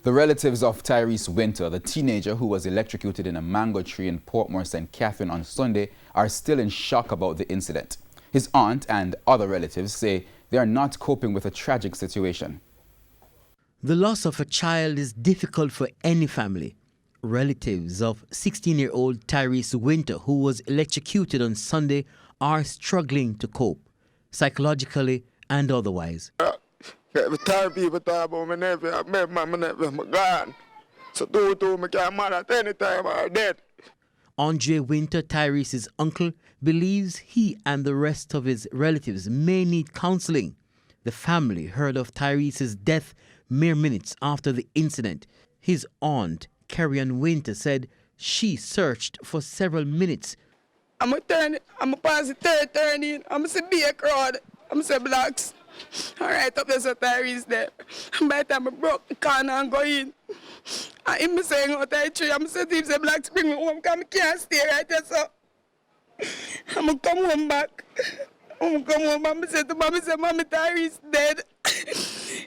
The relatives of Tyrese Winter, the teenager who was electrocuted in a mango tree in Portmore, St. Catherine on Sunday, are still in shock about the incident. His aunt and other relatives say they are not coping with a tragic situation. The loss of a child is difficult for any family. Relatives of 16-year-old Tyrese Winter, who was electrocuted on Sunday, are struggling to cope, psychologically and otherwise. Tired people talk about my nephew. My nephew, I'm gone. So I can't mad at any time I'm dead. Andre Winter, Tyrese's uncle, believes he and the rest of his relatives may need counseling. The family heard of Tyrese's death mere minutes after the incident. His aunt, Carrie-Ann Winter, said she searched for several minutes. I'm a pass the third turning. I'm a be a crowd. I'm a blocks. All right, up there, so Tyrese there. By the time I broke the corner and go in, and him saying out the tree, I'm saying if the blacks bring me home, because I can't stay right there, so I'm going to come home back. I'm going to come home back. I said to Mommy, Mommy, Tyrese dead.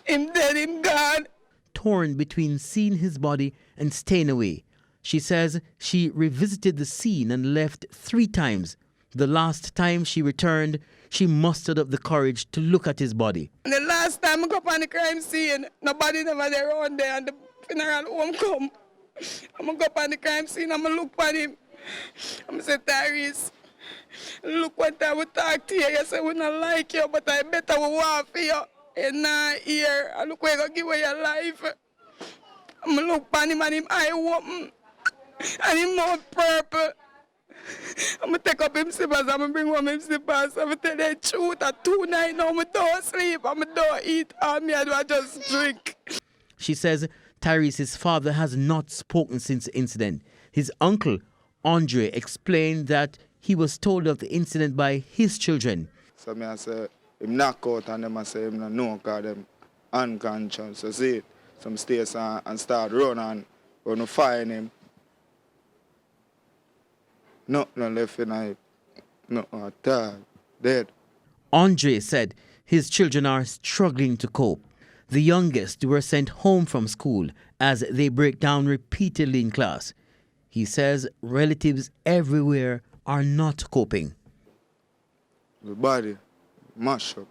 Him dead, him gone. Torn between seeing his body and staying away. She says she revisited the scene and left 3 times. The last time she returned, she mustered up the courage to look at his body. The last time I go up on the crime scene, nobody never there around there, and the funeral home come. I'm going to go up on the crime scene, I'm going to look at him. I'm going to say, Tyrese, look what I would talk to you. You say we not like you, but I better we want for you. You're not here. And look where you're going to give away your life. I'm going to look at him and him eye open. And him mouth purple. I'm going to take up him slippers, I'm going to bring home him slippers. I'm going to tell the truth at 2 nights now, I don't sleep, I don't eat, all me I do I just drink. She says Tyrese's father has not spoken since the incident. His uncle, Andre, explained that he was told of the incident by his children. So I say, him knock out and them I say him no because them unconscious. So see it, some stairs and start running when you find him. Nothing left in him. Nothing at all. Dead. Andre said his children are struggling to cope. The youngest were sent home from school as they break down repeatedly in class. He says relatives everywhere are not coping. The body mash up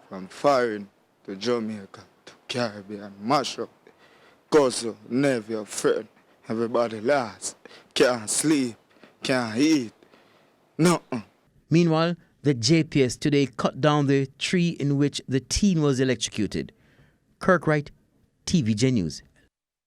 from foreign to Jamaica to Caribbean, mash up. Cousin, nephew, friend, everybody lost. Can't sleep. Can't eat. Nothing. Meanwhile, the JPS today cut down the tree in which the teen was electrocuted. Kirk Wright, TVJ News.